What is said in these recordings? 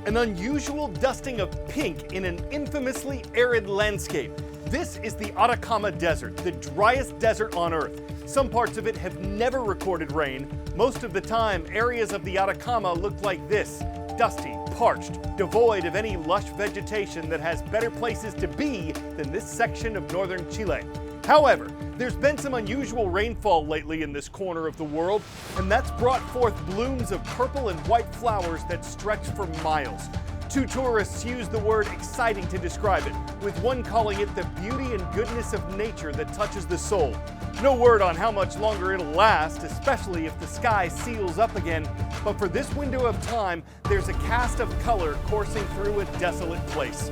An unusual dusting of pink in an infamously arid landscape. This is the Atacama Desert, the driest desert on Earth. Some parts of it have never recorded rain. Most of the time, areas of the Atacama look like this: dusty, parched, devoid of any lush vegetation that has better places to be than this section of northern Chile. However, there's been some unusual rainfall lately in this corner of the world, and that's brought forth blooms of purple and white flowers that stretch for miles. Two tourists use the word exciting to describe it, with one calling it the beauty and goodness of nature that touches the soul. No word on how much longer it'll last, especially if the sky seals up again, but for this window of time, there's a cast of color coursing through a desolate place.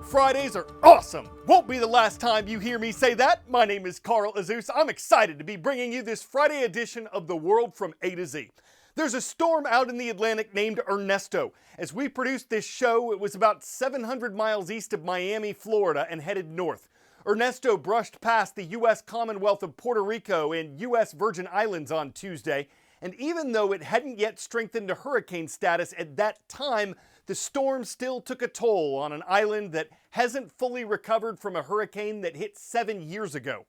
Fridays are awesome! Won't be the last time you hear me say that. My name is Azuz. I'm excited to be bringing you this Friday edition of The World from A to Z. There's a storm out in the Atlantic named Ernesto. As we produced this show, it was about 700 miles east of Miami, Florida, and headed north. Ernesto brushed past the U.S. Commonwealth of Puerto Rico and U.S. Virgin Islands on Tuesday, and even though it hadn't yet strengthened to hurricane status at that time, the storm still took a toll on an island that hasn't fully recovered from a hurricane that hit 7 years ago.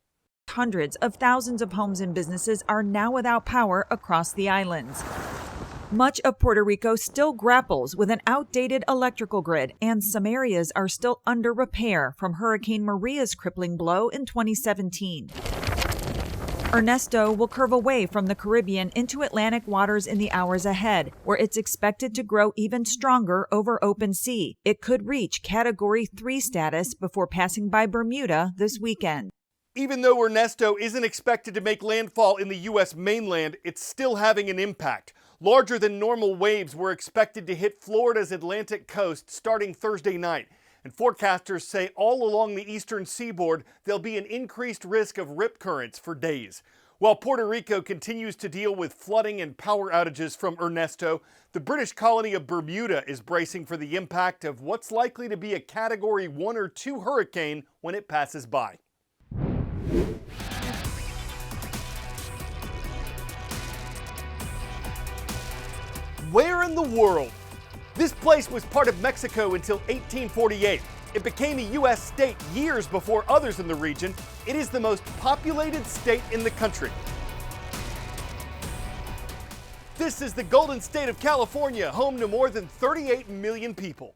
Hundreds of thousands of homes and businesses are now without power across the islands. Much of Puerto Rico still grapples with an outdated electrical grid, and some areas are still under repair from Hurricane Maria's crippling blow in 2017. Ernesto will curve away from the Caribbean into Atlantic waters in the hours ahead, where it's expected to grow even stronger over open sea. It could reach Category 3 status before passing by Bermuda this weekend. Even though Ernesto isn't expected to make landfall in the U.S. mainland, it's still having an impact. Larger than normal waves were expected to hit Florida's Atlantic coast starting Thursday night. And forecasters say all along the eastern seaboard, there'll be an increased risk of rip currents for days. While Puerto Rico continues to deal with flooding and power outages from Ernesto, the British colony of Bermuda is bracing for the impact of what's likely to be a Category 1 or 2 hurricane when it passes by. Where in the world? This place was part of Mexico until 1848. It became a U.S. state years before others in the region. It is the most populated state in the country. This is the Golden State of California, home to more than 38 million people.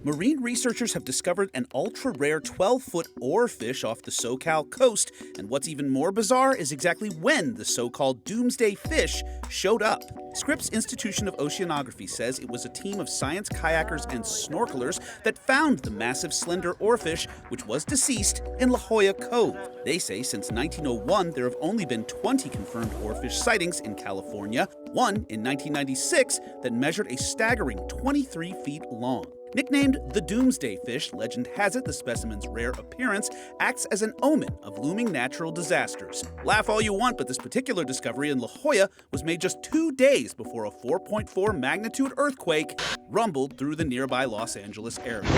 Marine researchers have discovered an ultra-rare 12-foot oarfish off the SoCal coast, and what's even more bizarre is exactly when the so-called doomsday fish showed up. Scripps Institution of Oceanography says it was a team of science kayakers and snorkelers that found the massive slender oarfish, which was deceased, in La Jolla Cove. They say since 1901 there have only been 20 confirmed oarfish sightings in California, one in 1996 that measured a staggering 23 feet long. Nicknamed the Doomsday Fish, legend has it the specimen's rare appearance acts as an omen of looming natural disasters. Laugh all you want, but this particular discovery in La Jolla was made just 2 days before a 4.4 magnitude earthquake rumbled through the nearby Los Angeles area.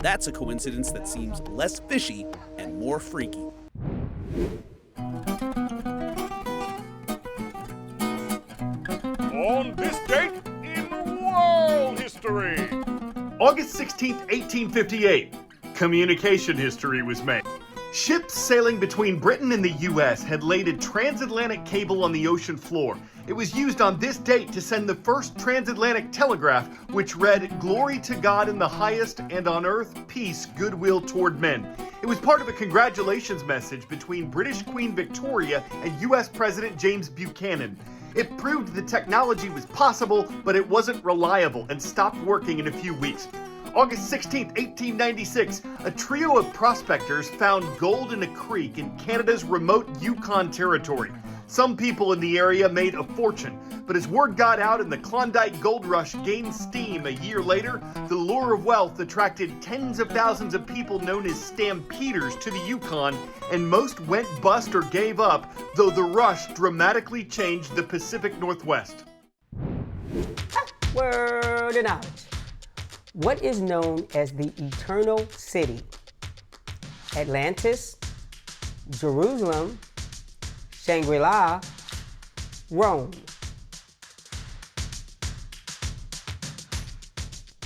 That's a coincidence that seems less fishy and more freaky. On this date in world history, August 16, 1858, communication history was made. Ships sailing between Britain and the U.S. had laid a transatlantic cable on the ocean floor. It was used on this date to send the first transatlantic telegraph, which read, "Glory to God in the highest, and on earth peace, goodwill toward men." It was part of a congratulations message between British Queen Victoria and U.S. President James Buchanan. It proved the technology was possible, but it wasn't reliable and stopped working in a few weeks. August 16, 1896, a trio of prospectors found gold in a creek in Canada's remote Yukon Territory. Some people in the area made a fortune, but as word got out and the Klondike Gold Rush gained steam a year later, the lure of wealth attracted tens of thousands of people known as stampeders to the Yukon, and most went bust or gave up, though the rush dramatically changed the Pacific Northwest. Word of knowledge. What is known as the Eternal City? Atlantis, Jerusalem, Shangri-La, Rome.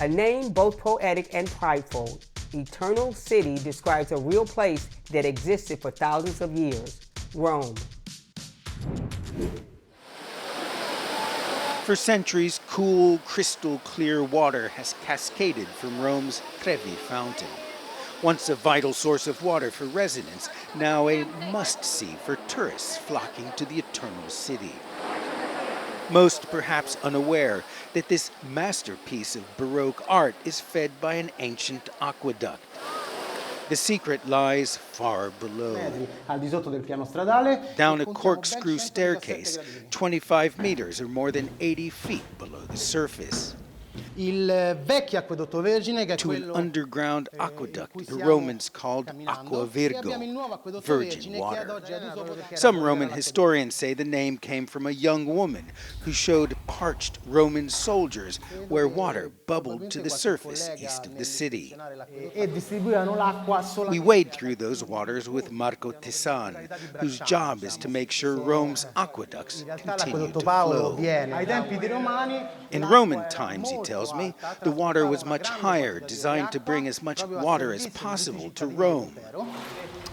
A name both poetic and prideful, Eternal City describes a real place that existed for thousands of years, Rome. For centuries, cool, crystal clear water has cascaded from Rome's Trevi fountain. Once a vital source of water for residents, now a must-see for tourists flocking to the Eternal City. Most perhaps unaware that this masterpiece of Baroque art is fed by an ancient aqueduct. The secret lies far below. Down a corkscrew staircase, 25 meters or more than 80 feet below the surface. To an underground aqueduct the Romans called Aqua Virgo, virgin water. Some Roman historians say the name came from a young woman who showed parched Roman soldiers where water bubbled to the surface east of the city. We wade through those waters with Marco Tessan, whose job is to make sure Rome's aqueducts continue to flow. In Roman times, he tells me, the water was much higher, designed to bring as much water as possible to Rome.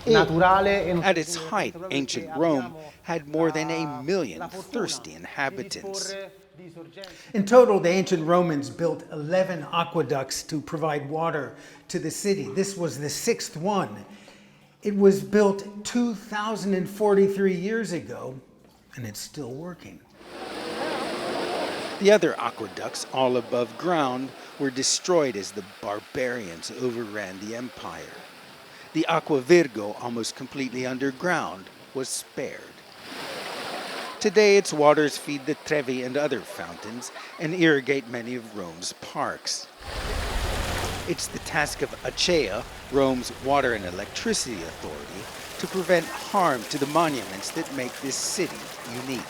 At its height, ancient Rome had more than 1 million thirsty inhabitants. In total, the ancient Romans built 11 aqueducts to provide water to the city. This was the 6th one. It was built 2,043 years ago, and it's still working. The other aqueducts, all above ground, were destroyed as the barbarians overran the empire. The Aqua Virgo, almost completely underground, was spared. Today, its waters feed the Trevi and other fountains and irrigate many of Rome's parks. It's the task of Acea, Rome's water and electricity authority, to prevent harm to the monuments that make this city unique.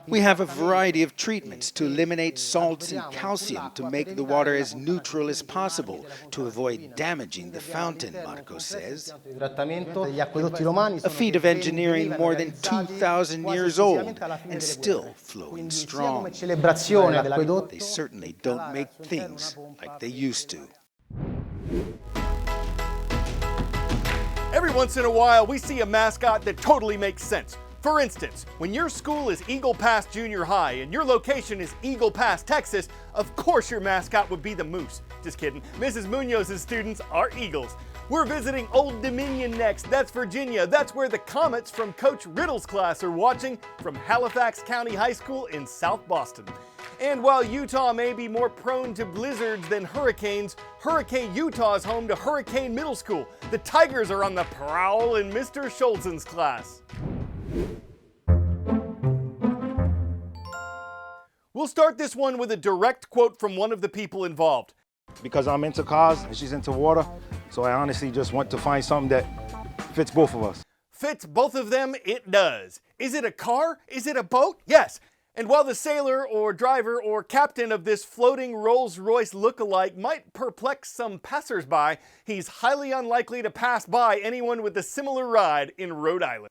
We have a variety of treatments to eliminate salts and calcium to make the water as neutral as possible to avoid damaging the fountain, Marco says. A feat of engineering more than 2,000 years old and still flowing strong. They certainly don't make things like they used to. Every once in a while, we see a mascot that totally makes sense. For instance, when your school is Eagle Pass Junior High and your location is Eagle Pass, Texas, of course your mascot would be the moose. Just kidding. Mrs. Munoz's students are eagles. We're visiting Old Dominion next. That's Virginia. That's where the Comets from Coach Riddle's class are watching from Halifax County High School in South Boston. And while Utah may be more prone to blizzards than hurricanes, Hurricane Utah is home to Hurricane Middle School. The Tigers are on the prowl in Mr. Schulzen's class. We'll start this one with a direct quote from one of the people involved. Because I'm into cars and she's into water, so I honestly just want to find something that fits both of us. Fits both of them, it does. Is it a car? Is it a boat? Yes. And while the sailor or driver or captain of this floating Rolls-Royce look-alike might perplex some passersby, he's highly unlikely to pass by anyone with a similar ride in Rhode Island.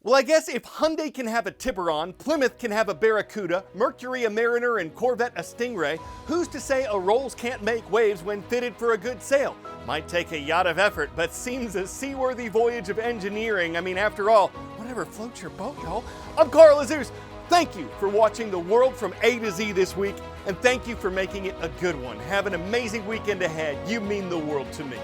Well, I guess if Hyundai can have a Tiburon, Plymouth can have a Barracuda, Mercury a Mariner, and Corvette a Stingray, who's to say a Rolls can't make waves when fitted for a good sail? Might take a yacht of effort, but seems a seaworthy voyage of engineering. I mean, after all, whatever floats your boat, y'all. I'm Carl Azuz. Thank you for watching the world from A to Z this week, and thank you for making it a good one. Have an amazing weekend ahead. You mean the world to me.